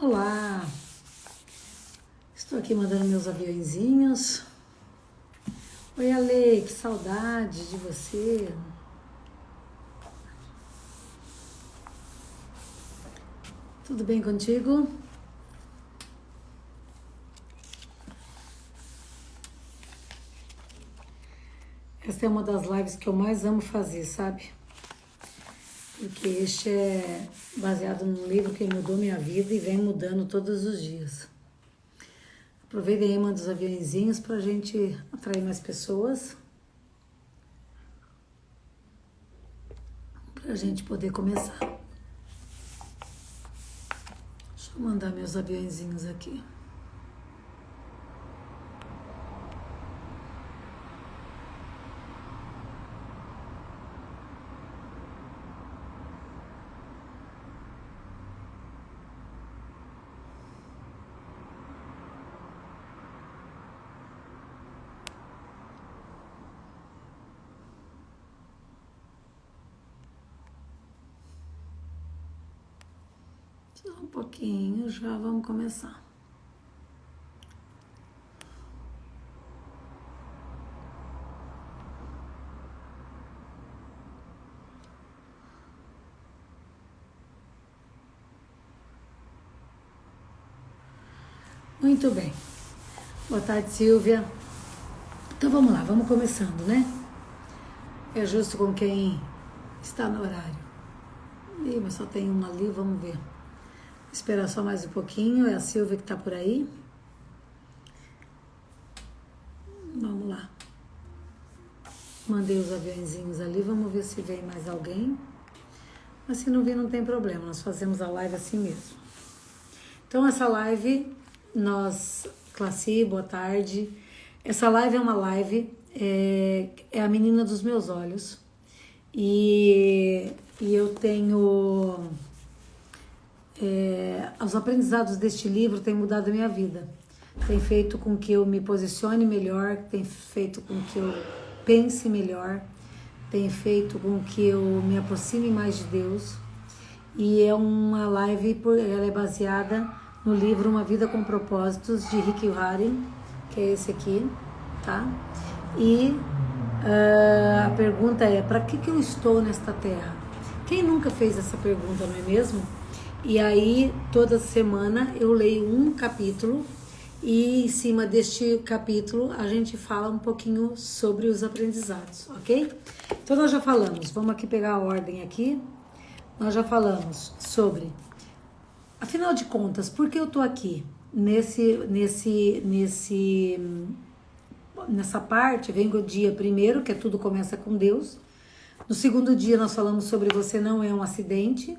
Olá, estou aqui mandando meus aviõezinhos. Oi, Ale, que saudade de você. Tudo bem contigo? Essa é uma das lives que eu mais amo fazer, sabe? Porque este é baseado num livro que mudou minha vida e vem mudando todos os dias. Aproveitem aí, manda os aviãozinhos pra gente atrair mais pessoas. Pra gente poder começar. Deixa eu mandar meus aviãozinhos aqui. Só um pouquinho, já vamos começar. Muito bem. Boa tarde, Silvia. Então vamos lá, vamos começando, né? É justo com quem está no horário. Ih, mas só tem uma ali, vamos ver. Esperar só mais um pouquinho, é a Silvia que está por aí. Vamos lá. Mandei os aviãozinhos ali, vamos ver se vem mais alguém. Mas se não vir, não tem problema, nós fazemos a live assim mesmo. Então essa live, Classi, boa tarde. Essa live é uma live, é a menina dos meus olhos. E eu tenho... os aprendizados deste livro têm mudado a minha vida. Tem feito com que eu me posicione melhor, tem feito com que eu pense melhor, tem feito com que eu me aproxime mais de Deus. E é uma live, ela é baseada no livro Uma Vida com Propósitos, de Rick Warren, que é esse aqui, tá? E a pergunta é, para que eu estou nesta terra? Quem nunca fez essa pergunta, não é mesmo? E aí, toda semana eu leio um capítulo e em cima deste capítulo a gente fala um pouquinho sobre os aprendizados, ok? Então nós já falamos, vamos aqui pegar a ordem aqui, nós já falamos sobre, afinal de contas, por que eu tô aqui? Nessa parte vem o dia primeiro, que tudo começa com Deus. No segundo dia nós falamos sobre você não é um acidente.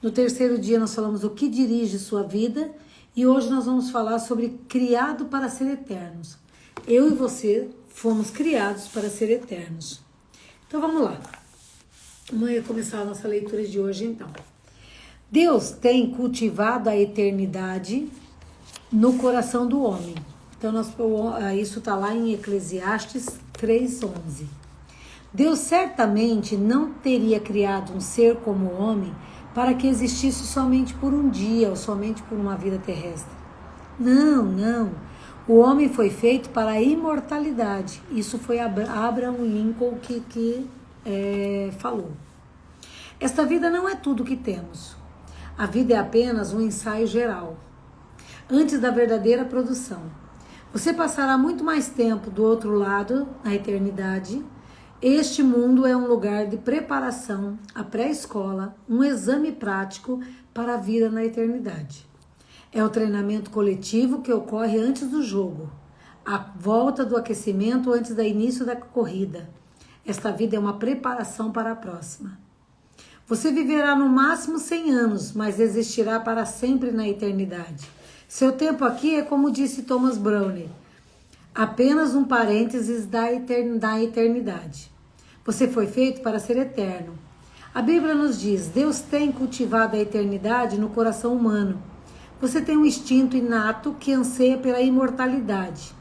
No terceiro dia nós falamos o que dirige sua vida e hoje nós vamos falar sobre criado para ser eternos. Eu e você fomos criados para ser eternos. Então vamos lá. Vamos começar a nossa leitura de hoje então. Deus tem cultivado a eternidade no coração do homem. Então isso está lá em Eclesiastes 3:11. Deus certamente não teria criado um ser como o homem para que existisse somente por um dia ou somente por uma vida terrestre. Não. O homem foi feito para a imortalidade. Isso foi Abraham Lincoln que falou. Esta vida não é tudo o que temos. A vida é apenas um ensaio geral, antes da verdadeira produção. Você passará muito mais tempo do outro lado, na eternidade. Este mundo é um lugar de preparação, a pré-escola, um exame prático para a vida na eternidade. É o treinamento coletivo que ocorre antes do jogo, a volta do aquecimento antes do início da corrida. Esta vida é uma preparação para a próxima. Você viverá no máximo 100 anos, mas existirá para sempre na eternidade. Seu tempo aqui é como disse Thomas Browne, apenas um parênteses da eternidade. Você foi feito para ser eterno. A Bíblia nos diz, Deus tem cultivado a eternidade no coração humano. Você tem um instinto inato que anseia pela imortalidade.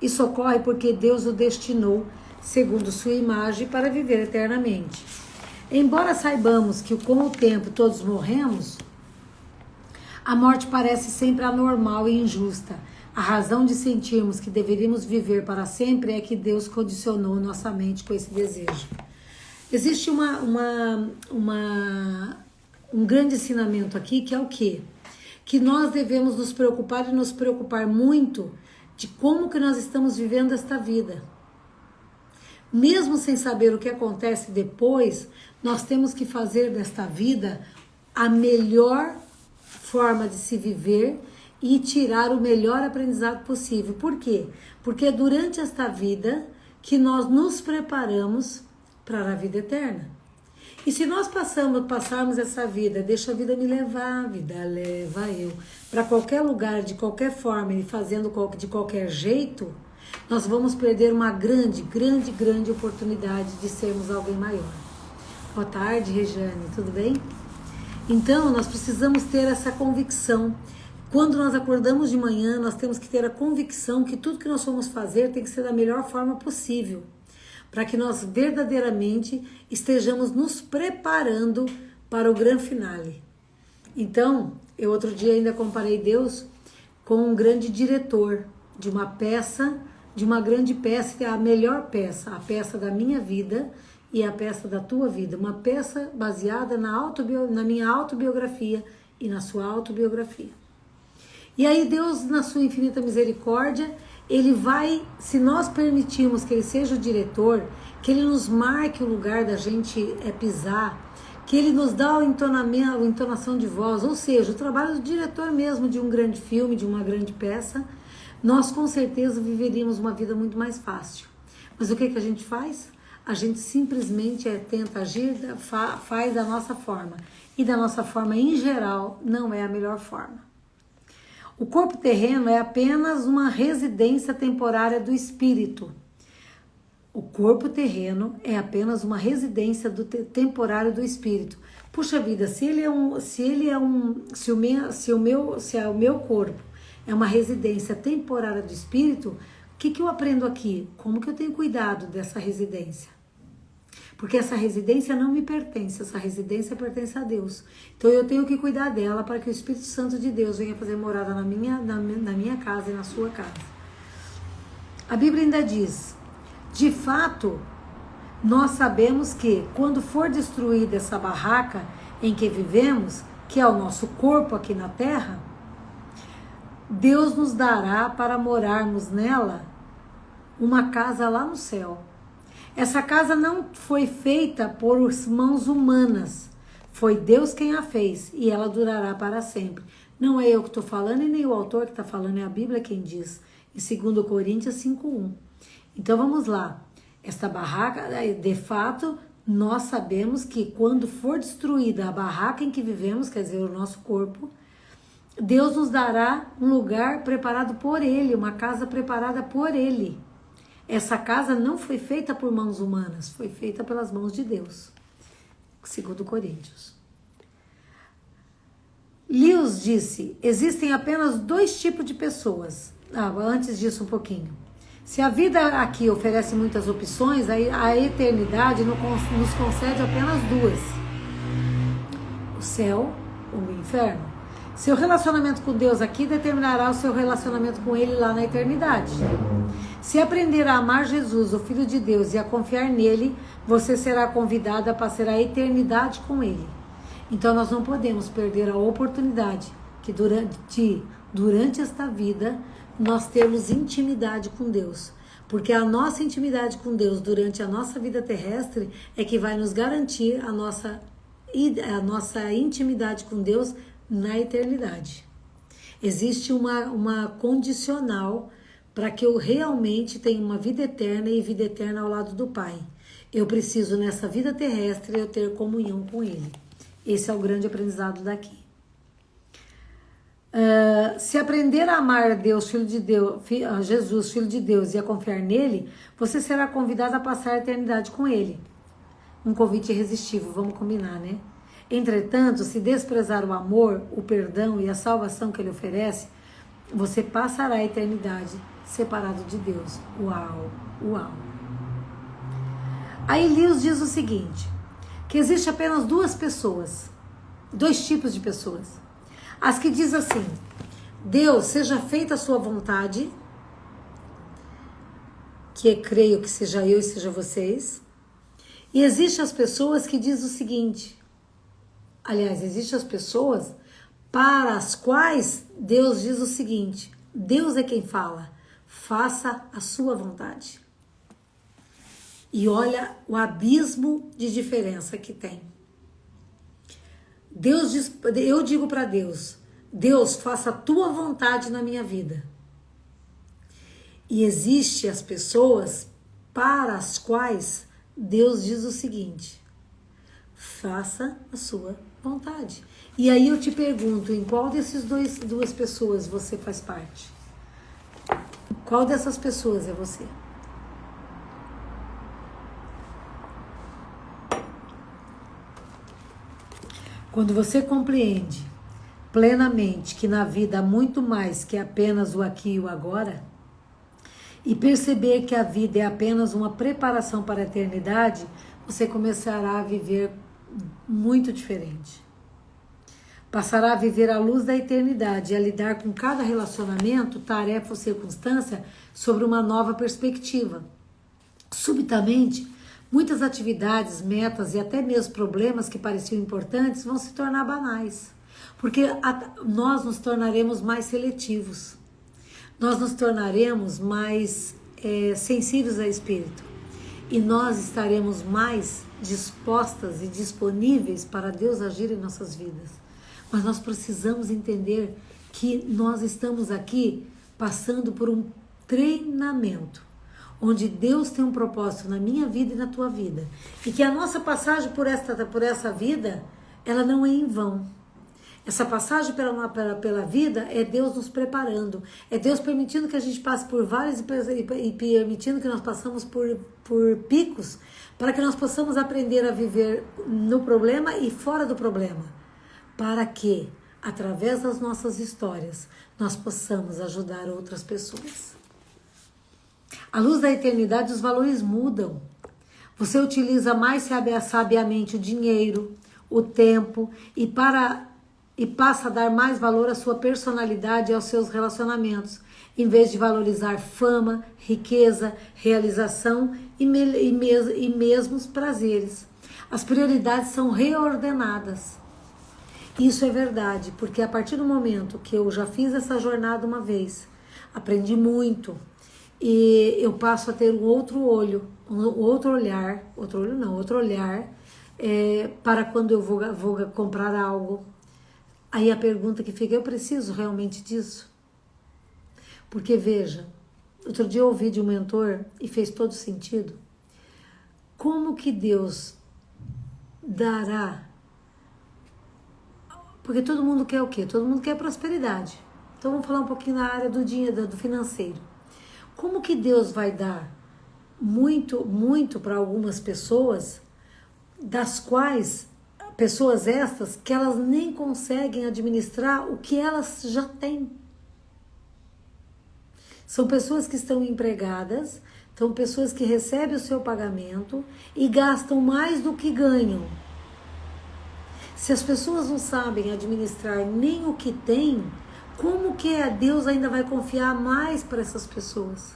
Isso ocorre porque Deus o destinou, segundo sua imagem, para viver eternamente. Embora saibamos que com o tempo todos morremos, A morte parece sempre anormal e injusta. A razão de sentirmos que deveríamos viver para sempre é que Deus condicionou nossa mente com esse desejo. Existe um grande ensinamento aqui, que é o quê? Que nós devemos nos preocupar e nos preocupar muito de como que nós estamos vivendo esta vida. Mesmo sem saber o que acontece depois, nós temos que fazer desta vida a melhor forma de se viver e tirar o melhor aprendizado possível. Por quê? Porque é durante esta vida que nós nos preparamos para a vida eterna. E se nós passarmos essa vida, deixa a vida me levar, a vida leva eu, para qualquer lugar, de qualquer forma e fazendo de qualquer jeito, nós vamos perder uma grande oportunidade de sermos alguém maior. Boa tarde, Regiane, tudo bem? Então, nós precisamos ter essa convicção. Quando nós acordamos de manhã, nós temos que ter a convicção que tudo que nós vamos fazer tem que ser da melhor forma possível, para que nós verdadeiramente estejamos nos preparando para o grande finale. Então, eu outro dia ainda comparei Deus com um grande diretor de uma peça, de uma grande peça, que é a melhor peça, a peça da minha vida e a peça da tua vida. Uma peça baseada na minha autobiografia e na sua autobiografia. E aí Deus, na sua infinita misericórdia, Ele vai, se nós permitirmos que Ele seja o diretor, que Ele nos marque o lugar da gente pisar, que Ele nos dá a entonação de voz, ou seja, o trabalho do diretor mesmo de um grande filme, de uma grande peça, nós com certeza viveríamos uma vida muito mais fácil. Mas o que a gente faz? A gente simplesmente tenta agir, faz da nossa forma. E da nossa forma, em geral, não é a melhor forma. O corpo terreno é apenas uma residência temporária do espírito. O corpo terreno é apenas uma residência temporária do espírito. Puxa vida, se o meu corpo é uma residência temporária do espírito, o que eu aprendo aqui? Como que eu tenho cuidado dessa residência? Porque essa residência não me pertence, essa residência pertence a Deus. Então eu tenho que cuidar dela para que o Espírito Santo de Deus venha fazer morada na minha casa e na sua casa. A Bíblia ainda diz, de fato, nós sabemos que quando for destruída essa barraca em que vivemos, que é o nosso corpo aqui na terra, Deus nos dará para morarmos nela uma casa lá no céu. Essa casa não foi feita por mãos humanas, foi Deus quem a fez e ela durará para sempre. Não é eu que estou falando e nem o autor que está falando, é a Bíblia quem diz, em 2 Coríntios 5:1. Então vamos lá, esta barraca, de fato, nós sabemos que quando for destruída a barraca em que vivemos, quer dizer, o nosso corpo, Deus nos dará um lugar preparado por Ele, uma casa preparada por Ele. Essa casa não foi feita por mãos humanas, foi feita pelas mãos de Deus. 2 Coríntios. Lewis disse, existem apenas 2 tipos de pessoas. Antes disso um pouquinho. Se a vida aqui oferece muitas opções, a eternidade nos concede apenas 2. O céu ou o inferno. Seu relacionamento com Deus aqui determinará o seu relacionamento com Ele lá na eternidade. Se aprender a amar Jesus, o Filho de Deus, e a confiar nele, você será convidado a passar a eternidade com Ele. Então nós não podemos perder a oportunidade que durante esta vida nós temos intimidade com Deus. Porque a nossa intimidade com Deus durante a nossa vida terrestre é que vai nos garantir a nossa intimidade com Deus na eternidade. Existe uma condicional para que eu realmente tenha uma vida eterna e vida eterna ao lado do Pai. Eu preciso nessa vida terrestre eu ter comunhão com Ele. Esse é o grande aprendizado daqui. Se aprender a amar Deus, Filho de Deus, Jesus, Filho de Deus, e a confiar nele, você será convidado a passar a eternidade com Ele. Um convite irresistível, vamos combinar, né? Entretanto, se desprezar o amor, o perdão e a salvação que Ele oferece, você passará a eternidade separado de Deus. Uau, uau. Aí Lewis diz o seguinte, que existe apenas 2 tipos de pessoas. As que diz assim: Deus, seja feita a sua vontade, que creio que seja eu e seja vocês. E existem as pessoas que dizem o seguinte, aliás, existem as pessoas para as quais Deus diz o seguinte: Deus é quem fala, faça a sua vontade. E olha o abismo de diferença que tem. Deus diz, eu digo para Deus: Deus, faça a tua vontade na minha vida. E existem as pessoas para as quais Deus diz o seguinte: faça a sua vontade. E aí eu te pergunto, em qual desses duas pessoas você faz parte? Qual dessas pessoas é você? Quando você compreende plenamente que na vida há muito mais que apenas o aqui e o agora, e perceber que a vida é apenas uma preparação para a eternidade, você começará a viver muito diferente. Passará a viver à luz da eternidade e a lidar com cada relacionamento, tarefa ou circunstância sobre uma nova perspectiva. Subitamente, muitas atividades, metas e até mesmo problemas que pareciam importantes vão se tornar banais, porque nós nos tornaremos mais seletivos. Nós nos tornaremos mais sensíveis ao Espírito e nós estaremos mais dispostas e disponíveis para Deus agir em nossas vidas. Mas nós precisamos entender que nós estamos aqui passando por um treinamento, onde Deus tem um propósito na minha vida e na tua vida, e que a nossa passagem por essa vida, ela não é em vão. Essa passagem pela vida é Deus nos preparando, é Deus permitindo que a gente passe por vales e permitindo que nós passamos por picos, para que nós possamos aprender a viver no problema e fora do problema, para que, através das nossas histórias, nós possamos ajudar outras pessoas. À luz da eternidade, os valores mudam. Você utiliza mais sabiamente o dinheiro, o tempo e passa a dar mais valor à sua personalidade e aos seus relacionamentos, em vez de valorizar fama, riqueza, realização e mesmo os prazeres. As prioridades são reordenadas. Isso é verdade, porque a partir do momento que eu já fiz essa jornada uma vez, aprendi muito, e eu passo a ter um outro olhar para quando eu vou comprar algo. Aí a pergunta que fica: eu preciso realmente disso? Porque veja, outro dia eu ouvi de um mentor e fez todo sentido. Como que Deus dará? Porque todo mundo quer o quê? Todo mundo quer prosperidade. Então vamos falar um pouquinho na área do dinheiro, do financeiro. Como que Deus vai dar muito, muito para algumas pessoas, das quais pessoas estas que elas nem conseguem administrar o que elas já têm? São pessoas que estão empregadas, são pessoas que recebem o seu pagamento e gastam mais do que ganham. Se as pessoas não sabem administrar nem o que têm, como que Deus ainda vai confiar mais para essas pessoas?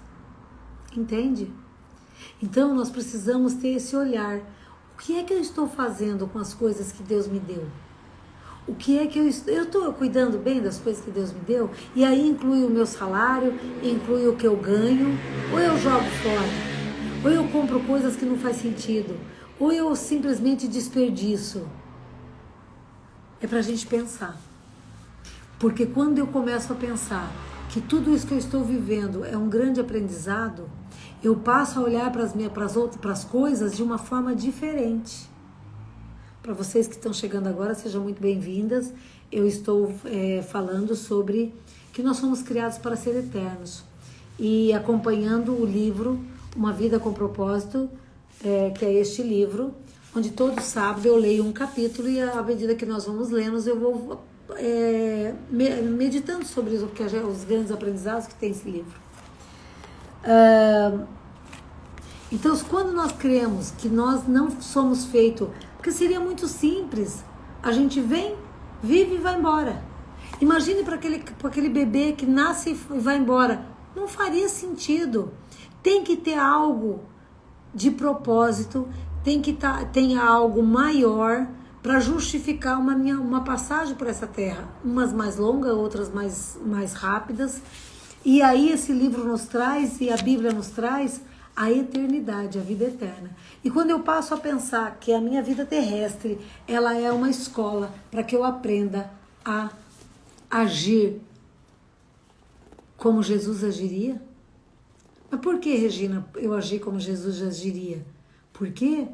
Entende? Então nós precisamos ter esse olhar. O que é que eu estou fazendo com as coisas que Deus me deu? O que é que eu estou cuidando bem das coisas que Deus me deu? E aí inclui o meu salário, inclui o que eu ganho, ou eu jogo fora, ou eu compro coisas que não faz sentido, ou eu simplesmente desperdiço. É pra gente pensar. Porque quando eu começo a pensar que tudo isso que eu estou vivendo é um grande aprendizado, eu passo a olhar para as coisas de uma forma diferente. Para vocês que estão chegando agora, sejam muito bem-vindas. Eu estou falando sobre que nós somos criados para ser eternos. E acompanhando o livro Uma Vida com Propósito, que é este livro, onde todo sábado eu leio um capítulo e à medida que nós vamos lendo, eu vou meditando sobre os grandes aprendizados que tem esse livro. Então, quando nós cremos que nós não somos feitos, porque seria muito simples, a gente vem, vive e vai embora. Imagine para aquele bebê que nasce e vai embora. Não faria sentido. Tem que ter algo de propósito, tem algo maior para justificar uma passagem por essa terra. Umas mais longas, outras mais rápidas. E aí esse livro nos traz, e a Bíblia nos traz, a eternidade, a vida eterna. E quando eu passo a pensar que a minha vida terrestre, ela é uma escola para que eu aprenda a agir como Jesus agiria. Mas por que, Regina, eu agi como Jesus agiria? Por quê?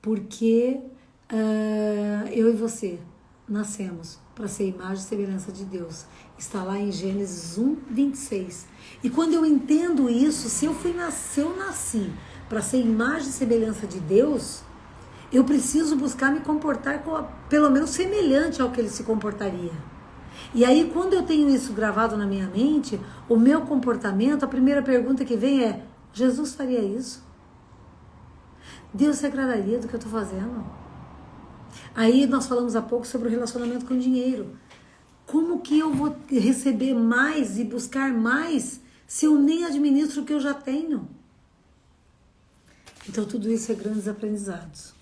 Porque eu e você nascemos para ser imagem e semelhança de Deus. Está lá em Gênesis 1:26. E quando eu entendo isso, se eu nasci para ser imagem e semelhança de Deus, eu preciso buscar me comportar pelo menos semelhante ao que ele se comportaria. E aí, quando eu tenho isso gravado na minha mente, o meu comportamento, a primeira pergunta que vem é: Jesus faria isso? Deus se agradaria do que eu estou fazendo? Aí nós falamos há pouco sobre o relacionamento com o dinheiro. Como que eu vou receber mais e buscar mais se eu nem administro o que eu já tenho? Então tudo isso é grandes aprendizados.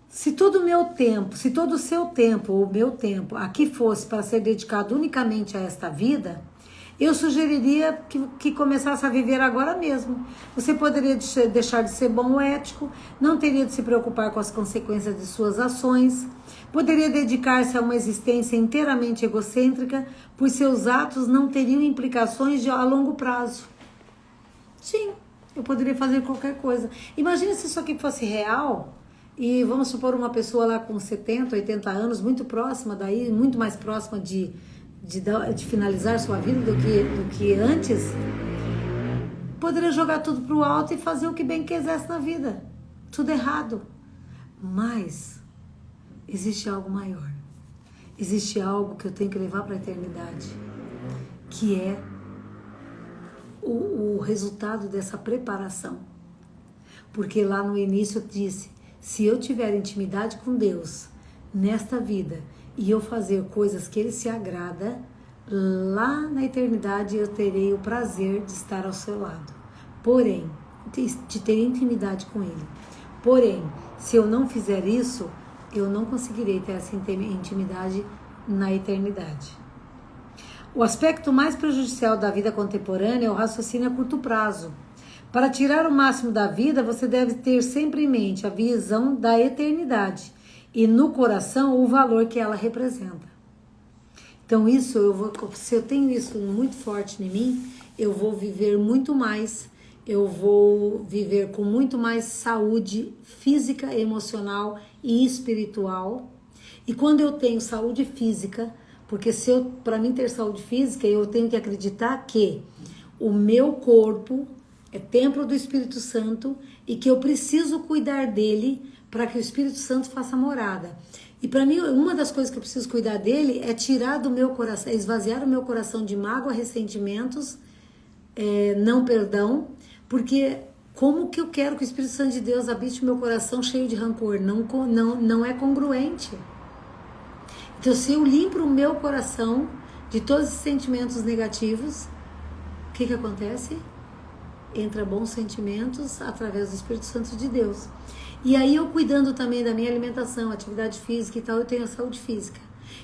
Se todo o seu tempo, ou o meu tempo, aqui fosse para ser dedicado unicamente a esta vida, eu sugeriria que começasse a viver agora mesmo. Você poderia deixar de ser bom ou ético, não teria de se preocupar com as consequências de suas ações, poderia dedicar-se a uma existência inteiramente egocêntrica, pois seus atos não teriam implicações a longo prazo. Sim, eu poderia fazer qualquer coisa. Imagina se isso aqui fosse real. E vamos supor uma pessoa lá com 70, 80 anos, muito próxima daí, muito mais próxima de finalizar sua vida do que antes, poderia jogar tudo pro alto e fazer o que bem quisesse na vida. Tudo errado. Mas existe algo maior. Existe algo que eu tenho que levar para a eternidade, que é o resultado dessa preparação. Porque lá no início eu disse: se eu tiver intimidade com Deus nesta vida e eu fazer coisas que Ele se agrada, lá na eternidade eu terei o prazer de estar ao seu lado. Porém, de ter intimidade com Ele. Porém, se eu não fizer isso, eu não conseguirei ter essa intimidade na eternidade. O aspecto mais prejudicial da vida contemporânea é o raciocínio a curto prazo. Para tirar o máximo da vida, você deve ter sempre em mente a visão da eternidade e no coração o valor que ela representa. Então se eu tenho isso muito forte em mim, eu vou viver muito mais, eu vou viver com muito mais saúde física, emocional e espiritual. E quando eu tenho saúde física, porque para mim ter saúde física, eu tenho que acreditar que o meu corpo é templo do Espírito Santo e que eu preciso cuidar dele para que o Espírito Santo faça morada. E para mim, uma das coisas que eu preciso cuidar dele é tirar do meu coração, esvaziar o meu coração de mágoa, ressentimentos, não perdão, porque como que eu quero que o Espírito Santo de Deus habite o meu coração cheio de rancor? Não é congruente. Então, se eu limpo o meu coração de todos esses sentimentos negativos, o que acontece? Entra bons sentimentos através do Espírito Santo de Deus. E aí eu cuidando também da minha alimentação, atividade física e tal, eu tenho a saúde física.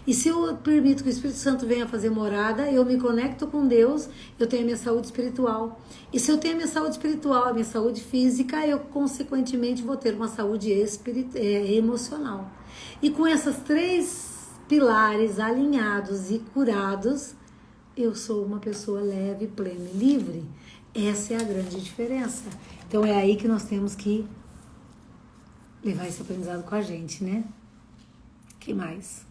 E se eu permito que o Espírito Santo venha fazer morada, eu me conecto com Deus, eu tenho a minha saúde espiritual. E se eu tenho a minha saúde espiritual, a minha saúde física, eu consequentemente vou ter uma saúde emocional. E com essas 3 pilares alinhados e curados, eu sou uma pessoa leve, plena e livre. Essa é a grande diferença. Então é aí que nós temos que levar esse aprendizado com a gente, né? Que mais?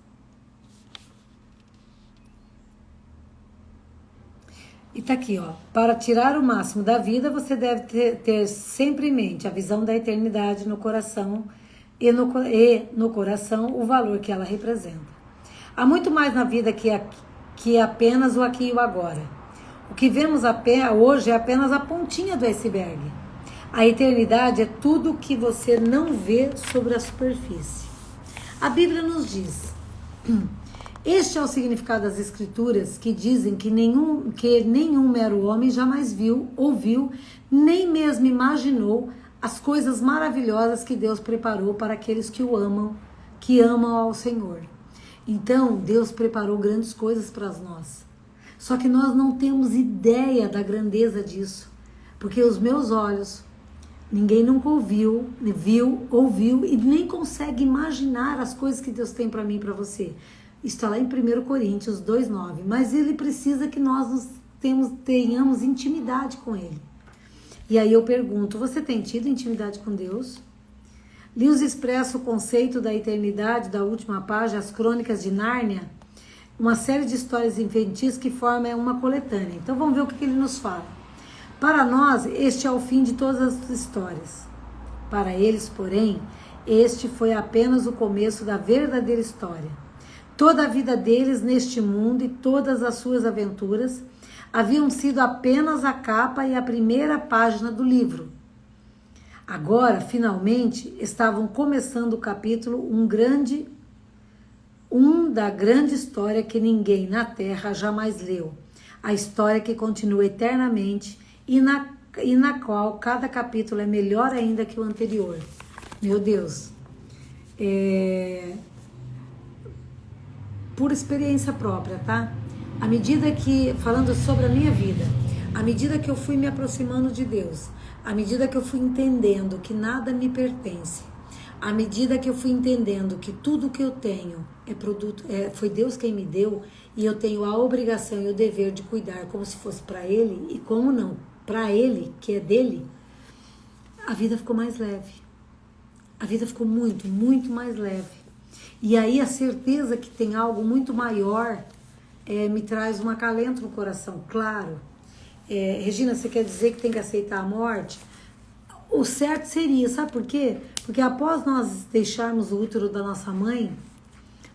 E tá aqui, ó. Para tirar o máximo da vida, você deve ter sempre em mente a visão da eternidade no coração e no coração o valor que ela representa. Há muito mais na vida que apenas o aqui e o agora. O que vemos hoje é apenas a pontinha do iceberg. A eternidade é tudo que você não vê sobre a superfície. A Bíblia nos diz Este é o significado das Escrituras que dizem que nenhum mero homem jamais viu, ouviu, nem mesmo imaginou as coisas maravilhosas que Deus preparou para aqueles que o amam, que amam ao Senhor. Então, Deus preparou grandes coisas para nós. Só que nós não temos ideia da grandeza disso. Porque os meus olhos, ninguém nunca ouviu e nem consegue imaginar as coisas que Deus tem para mim e para você. Está lá em 1 Coríntios 2,9. Mas Ele precisa que nós tenhamos intimidade com Ele. E aí eu pergunto, você tem tido intimidade com Deus? Lewis expressa o conceito da eternidade da última página, as Crônicas de Nárnia, uma série de histórias infantis que formam uma coletânea. Então vamos ver o que ele nos fala. Para nós, este é o fim de todas as histórias. Para eles, porém, este foi apenas o começo da verdadeira história. Toda a vida deles neste mundo e todas as suas aventuras haviam sido apenas a capa e a primeira página do livro. Agora, finalmente, estavam começando o capítulo da grande história que ninguém na Terra jamais leu. A história que continua eternamente e na qual cada capítulo é melhor ainda que o anterior. Meu Deus. Por experiência própria, tá? À medida que, falando sobre a minha vida, à medida que eu fui me aproximando de Deus, à medida que eu fui entendendo que nada me pertence, à medida que eu fui entendendo que tudo que eu tenho foi Deus quem me deu, e eu tenho a obrigação e o dever de cuidar como se fosse para Ele, e como não, para Ele, que é dele, a vida ficou mais leve. A vida ficou muito, muito mais leve. E aí a certeza que tem algo muito maior me traz um acalento no coração, claro. Regina, você quer dizer que tem que aceitar a morte? O certo seria, sabe por quê? Porque após nós deixarmos o útero da nossa mãe,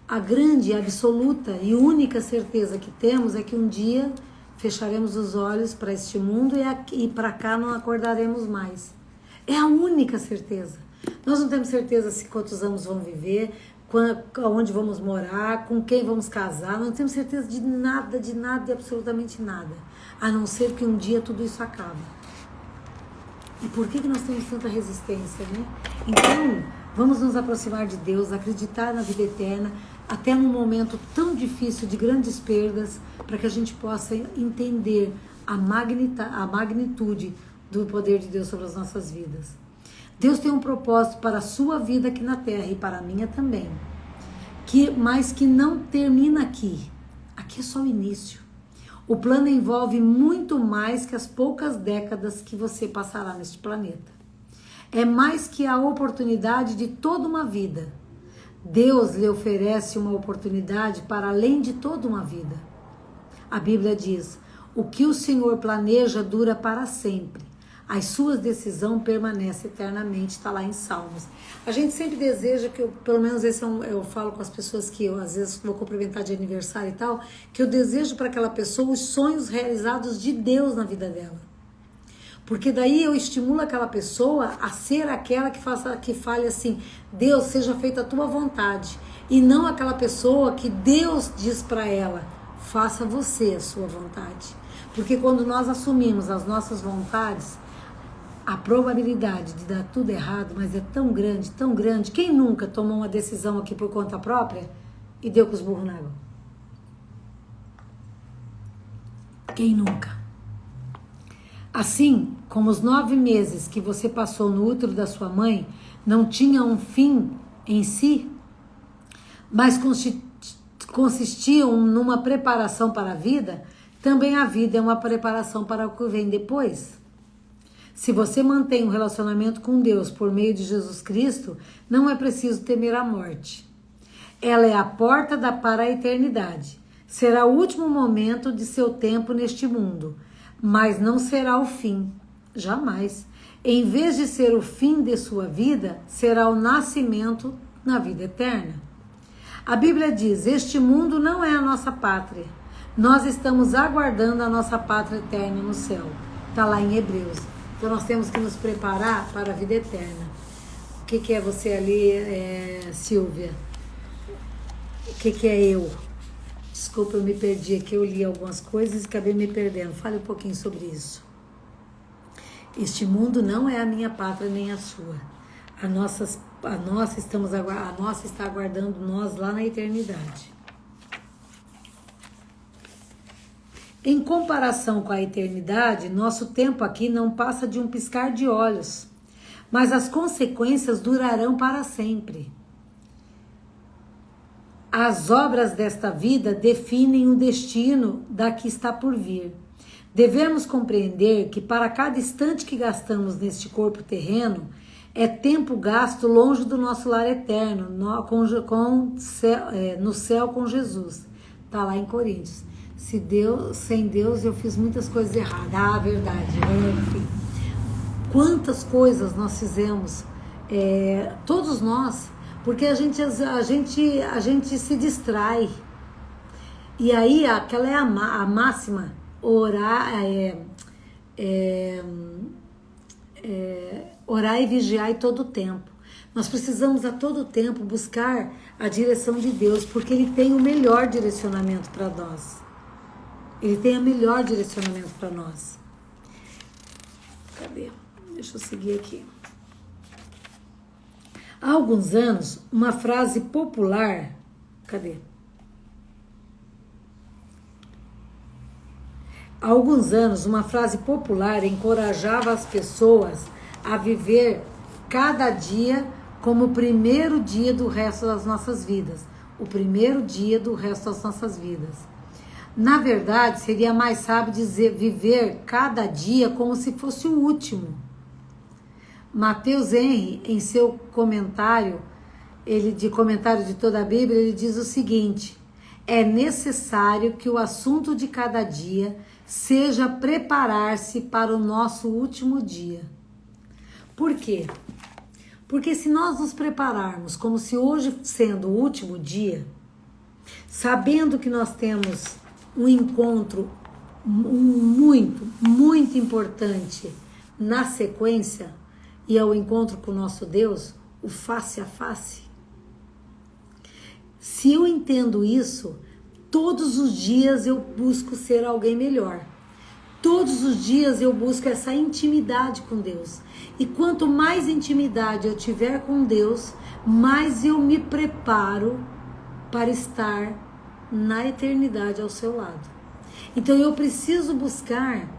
a grande, absoluta e única certeza que temos é que um dia fecharemos os olhos para este mundo e para cá não acordaremos mais. É a única certeza. Nós não temos certeza se quantos anos vamos viver, onde vamos morar, com quem vamos casar, não temos certeza de nada, de absolutamente nada, a não ser que um dia tudo isso acaba. E por que nós temos tanta resistência, né? Então, vamos nos aproximar de Deus, acreditar na vida eterna, até num momento tão difícil de grandes perdas, para que a gente possa entender a magnitude do poder de Deus sobre as nossas vidas. Deus tem um propósito para a sua vida aqui na Terra e para a minha também, mas que não termina aqui. Aqui é só o início. O plano envolve muito mais que as poucas décadas que você passará neste planeta. É mais que a oportunidade de toda uma vida. Deus lhe oferece uma oportunidade para além de toda uma vida. A Bíblia diz: o que o Senhor planeja dura para sempre. As suas decisões permanecem eternamente, está lá em Salmos. A gente sempre deseja que, pelo menos eu falo com as pessoas que eu às vezes vou cumprimentar de aniversário e tal, que eu desejo para aquela pessoa os sonhos realizados de Deus na vida dela. Porque daí eu estimulo aquela pessoa a ser aquela que fale assim: Deus, seja feita a tua vontade. E não aquela pessoa que Deus diz para ela: faça você a sua vontade. Porque quando nós assumimos as nossas vontades, a probabilidade de dar tudo errado, mas é tão grande, tão grande. Quem nunca tomou uma decisão aqui por conta própria e deu com os burros na água? Quem nunca? Assim como os 9 meses que você passou no útero da sua mãe não tinham um fim em si, mas consistiam numa preparação para a vida, também a vida é uma preparação para o que vem depois. Se você mantém um relacionamento com Deus por meio de Jesus Cristo, não é preciso temer a morte. Ela é a porta para a eternidade. Será o último momento de seu tempo neste mundo, mas não será o fim. Jamais. Em vez de ser o fim de sua vida, será o nascimento na vida eterna. A Bíblia diz: este mundo não é a nossa pátria. Nós estamos aguardando a nossa pátria eterna no céu. Está lá em Hebreus. Então nós temos que nos preparar para a vida eterna. O que é você ali, Silvia? O que é eu? Desculpa, eu me perdi aqui, eu li algumas coisas e acabei me perdendo. Fale um pouquinho sobre isso. Este mundo não é a minha pátria nem a sua. A nossa está aguardando nós lá na eternidade. Em comparação com a eternidade, nosso tempo aqui não passa de um piscar de olhos, mas as consequências durarão para sempre. As obras desta vida definem o destino da que está por vir. Devemos compreender que para cada instante que gastamos neste corpo terreno, é tempo gasto longe do nosso lar eterno, no céu com Jesus. Está lá em Coríntios. Sem Deus eu fiz muitas coisas erradas. Ah, verdade. Enfim. Quantas coisas nós fizemos, todos nós, porque a gente se distrai. E aí, aquela é a máxima, orar, orar e vigiar todo o tempo. Nós precisamos a todo tempo buscar a direção de Deus, porque Ele tem o melhor direcionamento para nós. Ele tem o melhor direcionamento para nós. Cadê? Deixa eu seguir aqui. Há alguns anos, uma frase popular... Cadê? Há alguns anos, uma frase popular encorajava as pessoas a viver cada dia como o primeiro dia do resto das nossas vidas. O primeiro dia do resto das nossas vidas. Na verdade, seria mais sábio dizer viver cada dia como se fosse o último. Mateus Henry, em seu comentário, comentário de toda a Bíblia, ele diz o seguinte: é necessário que o assunto de cada dia seja preparar-se para o nosso último dia. Por quê? Porque se nós nos prepararmos como se hoje sendo o último dia, sabendo que nós temos um encontro muito, muito importante na sequência, e é o encontro com o nosso Deus, o face a face. Se eu entendo isso, todos os dias eu busco ser alguém melhor. Todos os dias eu busco essa intimidade com Deus. E quanto mais intimidade eu tiver com Deus, mais eu me preparo para estar na eternidade ao seu lado. Então eu preciso buscar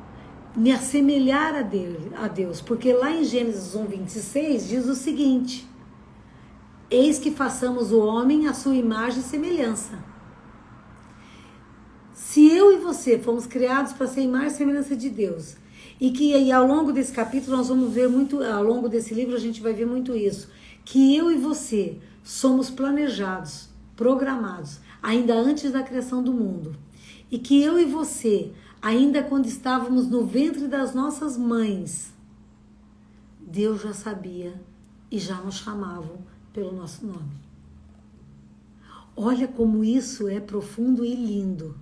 me assemelhar a Deus, porque lá em Gênesis 1:26 diz o seguinte: eis que façamos o homem à sua imagem e semelhança. Se eu e você fomos criados para ser imagem e semelhança de Deus, e que ao longo desse capítulo nós vamos ver muito, ao longo desse livro a gente vai ver muito isso, que eu e você somos planejados, programados, ainda antes da criação do mundo, e que eu e você, ainda quando estávamos no ventre das nossas mães, Deus já sabia e já nos chamavam pelo nosso nome. Olha como isso é profundo e lindo.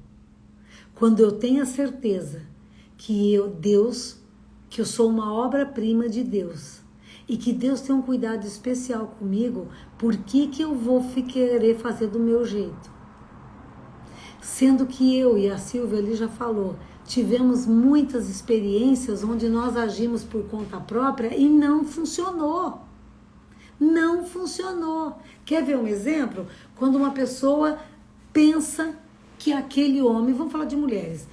Quando eu tenho a certeza que eu sou uma obra-prima de Deus e que Deus tem um cuidado especial comigo, por que eu vou querer fazer do meu jeito? Sendo que eu e a Silvia ali já falou, tivemos muitas experiências onde nós agimos por conta própria e não funcionou. Não funcionou. Quer ver um exemplo? Quando uma pessoa pensa que aquele homem, vamos falar de mulheres,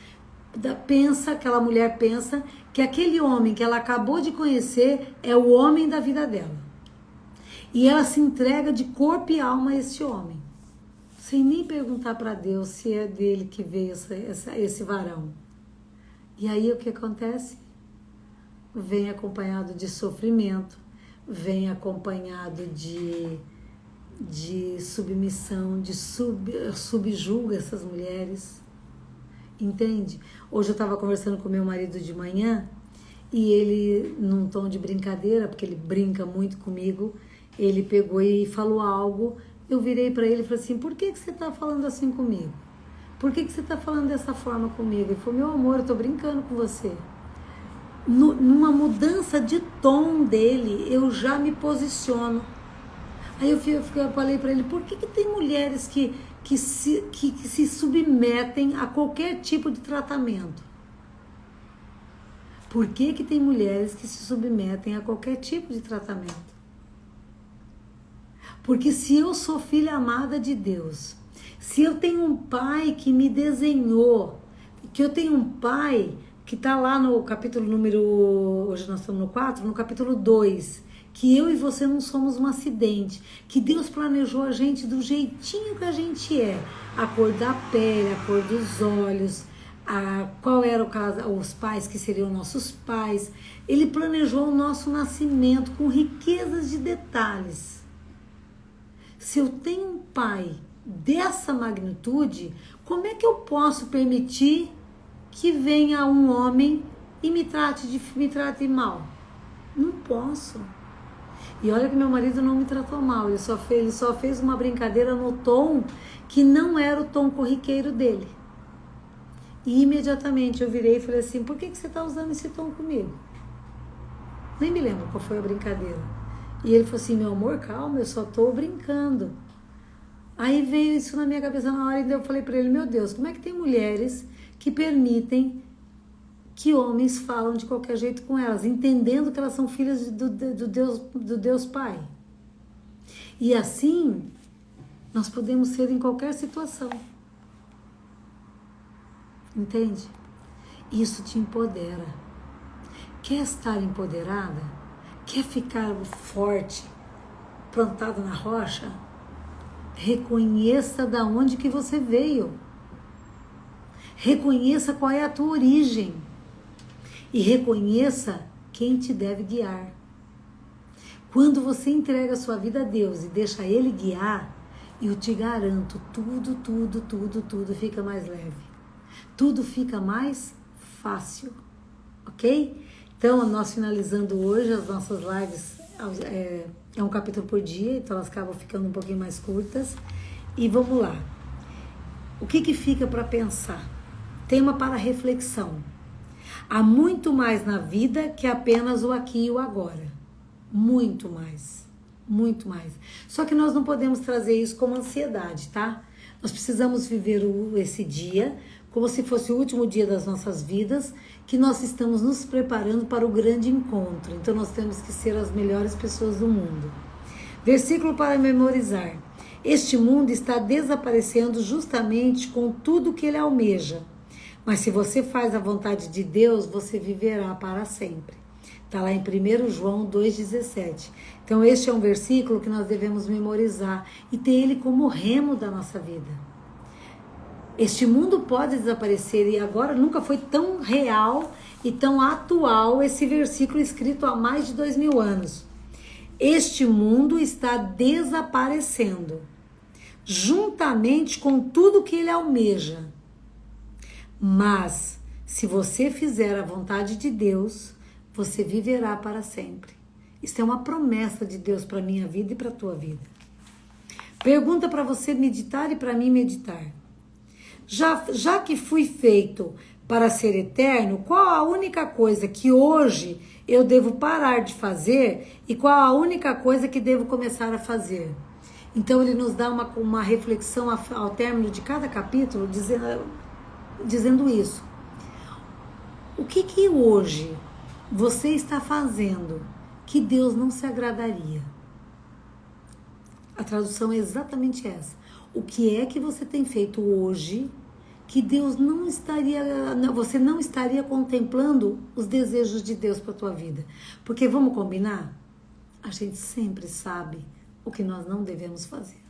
aquela mulher pensa que aquele homem que ela acabou de conhecer é o homem da vida dela. E ela se entrega de corpo e alma a esse homem, sem nem perguntar para Deus se é dele que veio esse varão. E aí o que acontece? Vem acompanhado de sofrimento, vem acompanhado de submissão, subjuga essas mulheres. Entende? Hoje eu estava conversando com meu marido de manhã e ele, num tom de brincadeira, porque ele brinca muito comigo, ele pegou e falou algo. Eu virei para ele e falei assim: por que você está falando assim comigo? Por que você está falando dessa forma comigo? Ele falou: meu amor, eu estou brincando com você. Numa mudança de tom dele, eu já me posiciono. Aí eu falei para ele, por que tem mulheres que se submetem a qualquer tipo de tratamento? Por que tem mulheres que se submetem a qualquer tipo de tratamento? Porque se eu sou filha amada de Deus, se eu tenho um pai que me desenhou, que eu tenho um pai que está lá no capítulo número, hoje nós estamos no 4, no capítulo 2, que eu e você não somos um acidente, que Deus planejou a gente do jeitinho que a gente é, a cor da pele, a cor dos olhos, qual era os pais que seriam nossos pais. Ele planejou o nosso nascimento com riquezas de detalhes. Se eu tenho um pai dessa magnitude, como é que eu posso permitir que venha um homem e me trate mal? Não posso. E olha que meu marido não me tratou mal, ele só fez uma brincadeira no tom que não era o tom corriqueiro dele. E imediatamente eu virei e falei assim, por que você está usando esse tom comigo? Nem me lembro qual foi a brincadeira. E ele falou assim, meu amor, calma, eu só estou brincando. Aí veio isso na minha cabeça na hora e eu falei para ele, meu Deus, como é que tem mulheres que permitem que homens falam de qualquer jeito com elas, entendendo que elas são filhas do Deus Pai? E assim, nós podemos ser em qualquer situação. Entende? Isso te empodera. Quer estar empoderada? Quer ficar forte, plantado na rocha? Reconheça da onde que você veio. Reconheça qual é a tua origem. E reconheça quem te deve guiar. Quando você entrega a sua vida a Deus e deixa Ele guiar, eu te garanto, tudo fica mais leve. Tudo fica mais fácil, ok? Então, nós finalizando hoje as nossas lives, é um capítulo por dia, então elas acabam ficando um pouquinho mais curtas. E vamos lá. O que fica para pensar? Tema para reflexão. Há muito mais na vida que apenas o aqui e o agora. Muito mais. Muito mais. Só que nós não podemos trazer isso como ansiedade, tá? Nós precisamos viver esse dia como se fosse o último dia das nossas vidas, que nós estamos nos preparando para o grande encontro. Então nós temos que ser as melhores pessoas do mundo. Versículo para memorizar. Este mundo está desaparecendo justamente com tudo que ele almeja. Mas se você faz a vontade de Deus, você viverá para sempre. Está lá em 1 João 2,17. Então este é um versículo que nós devemos memorizar e ter ele como remo da nossa vida. Este mundo pode desaparecer e agora nunca foi tão real e tão atual esse versículo escrito há mais de 2000 anos. Este mundo está desaparecendo, juntamente com tudo que ele almeja. Mas, se você fizer a vontade de Deus, você viverá para sempre. Isso é uma promessa de Deus para a minha vida e para a tua vida. Pergunta para você meditar e para mim meditar. Já que fui feito para ser eterno, qual a única coisa que hoje eu devo parar de fazer e qual a única coisa que devo começar a fazer? Então ele nos dá uma reflexão ao término de cada capítulo dizendo isso. O que hoje você está fazendo que Deus não se agradaria? A tradução é exatamente essa. O que é que você tem feito hoje que Deus você não estaria contemplando os desejos de Deus para a tua vida? Porque vamos combinar? A gente sempre sabe o que nós não devemos fazer.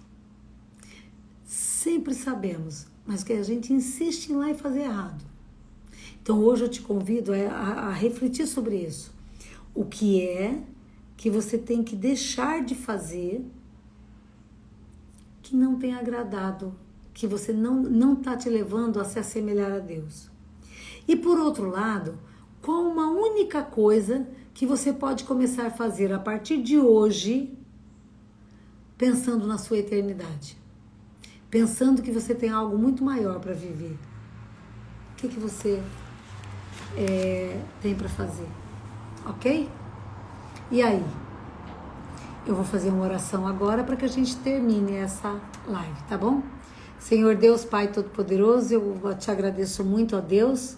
Sempre sabemos, mas que a gente insiste em ir lá e fazer errado. Então hoje eu te convido a refletir sobre isso. O que é que você tem que deixar de fazer que não tem agradado, que você não está te levando a se assemelhar a Deus? E por outro lado, qual uma única coisa que você pode começar a fazer a partir de hoje, pensando na sua eternidade? Pensando que você tem algo muito maior para viver. O que você tem para fazer? Ok? E aí? Eu vou fazer uma oração agora para que a gente termine essa live, tá bom? Senhor Deus, Pai Todo-Poderoso, eu te agradeço muito, ó Deus,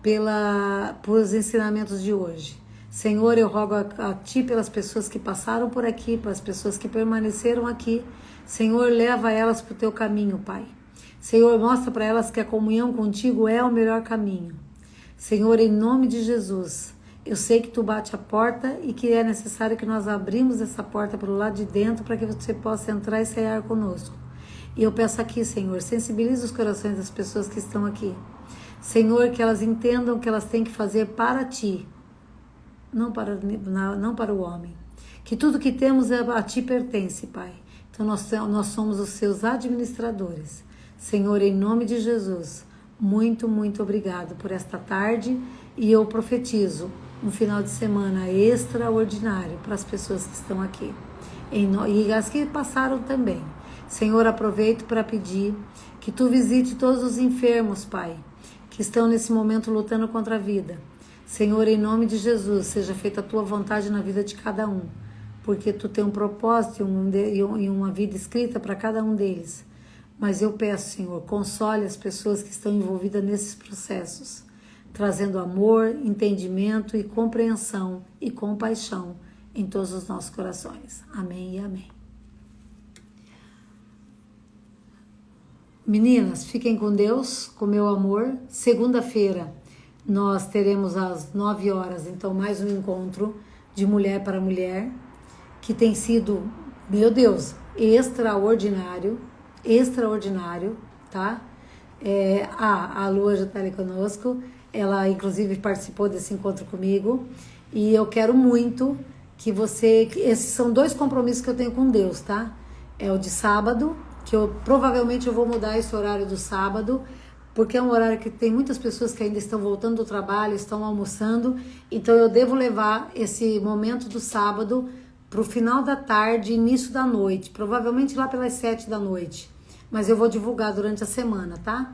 pelos ensinamentos de hoje. Senhor, eu rogo a Ti pelas pessoas que passaram por aqui, pelas pessoas que permaneceram aqui. Senhor, leva elas para o Teu caminho, Pai. Senhor, mostra para elas que a comunhão contigo é o melhor caminho. Senhor, em nome de Jesus, eu sei que Tu bate a porta e que é necessário que nós abrimos essa porta pelo lado de dentro para que Você possa entrar e cear conosco. E eu peço aqui, Senhor, sensibilize os corações das pessoas que estão aqui. Senhor, que elas entendam que elas têm que fazer para Ti, não para o homem. Que tudo que temos a Ti pertence, Pai. Então nós somos os Seus administradores. Senhor, em nome de Jesus, muito, muito obrigado por esta tarde e eu profetizo um final de semana extraordinário para as pessoas que estão aqui e as que passaram também. Senhor, aproveito para pedir que Tu visite todos os enfermos, Pai, que estão nesse momento lutando contra a vida. Senhor, em nome de Jesus, seja feita a Tua vontade na vida de cada um, porque Tu tem um propósito e uma vida escrita para cada um deles. Mas eu peço, Senhor, console as pessoas que estão envolvidas nesses processos, trazendo amor, entendimento e compreensão e compaixão em todos os nossos corações. Amém e amém. Meninas, fiquem com Deus, com meu amor. Segunda-feira nós teremos às 9 horas, então, mais um encontro de mulher para mulher, que tem sido, meu Deus, extraordinário, tá? A Lua já está ali conosco, ela inclusive participou desse encontro comigo, e eu quero muito que esses são 2 compromissos que eu tenho com Deus, tá? É o de sábado, que provavelmente eu vou mudar esse horário do sábado, porque é um horário que tem muitas pessoas que ainda estão voltando do trabalho, estão almoçando, então eu devo levar esse momento do sábado para o final da tarde, início da noite, provavelmente lá pelas 7 da noite, mas eu vou divulgar durante a semana, tá?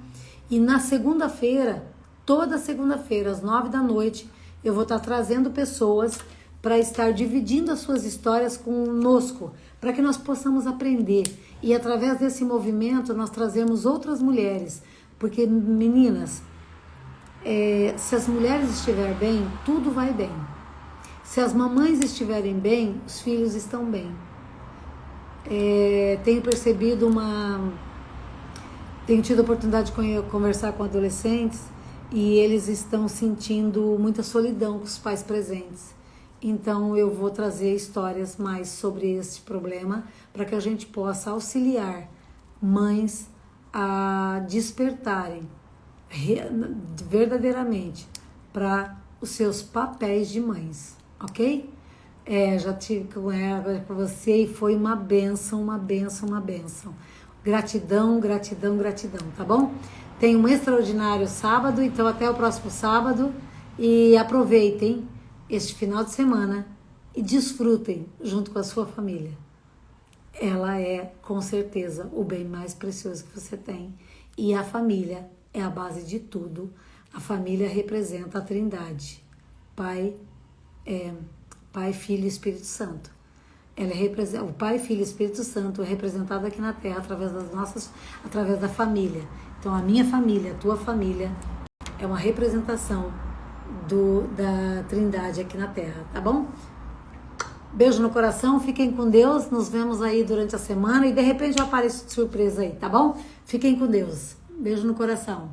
E na segunda-feira, toda segunda-feira, às 9 da noite, eu vou estar trazendo pessoas para estar dividindo as suas histórias conosco, para que nós possamos aprender. E através desse movimento, nós trazemos outras mulheres. Porque, meninas, se as mulheres estiverem bem, tudo vai bem. Se as mamães estiverem bem, os filhos estão bem. Tenho percebido Tenho tido a oportunidade de conversar com adolescentes e eles estão sentindo muita solidão com os pais presentes. Então eu vou trazer histórias mais sobre esse problema para que a gente possa auxiliar mães a despertarem verdadeiramente para os seus papéis de mães, ok? Já tive com ela para você e foi uma bênção, uma bênção, uma bênção. Gratidão, gratidão, gratidão, tá bom? Tem um extraordinário sábado, então até o próximo sábado e aproveitem este final de semana e desfrutem junto com a sua família. Ela é, com certeza, o bem mais precioso que você tem. E a família é a base de tudo. A família representa a Trindade. Pai, Filho e Espírito Santo. O Pai, Filho e Espírito Santo é representado aqui na Terra através da família. Então, a minha família, a tua família, é uma representação da Trindade aqui na Terra, tá bom? Beijo no coração, fiquem com Deus, nos vemos aí durante a semana e de repente eu apareço de surpresa aí, tá bom? Fiquem com Deus, beijo no coração.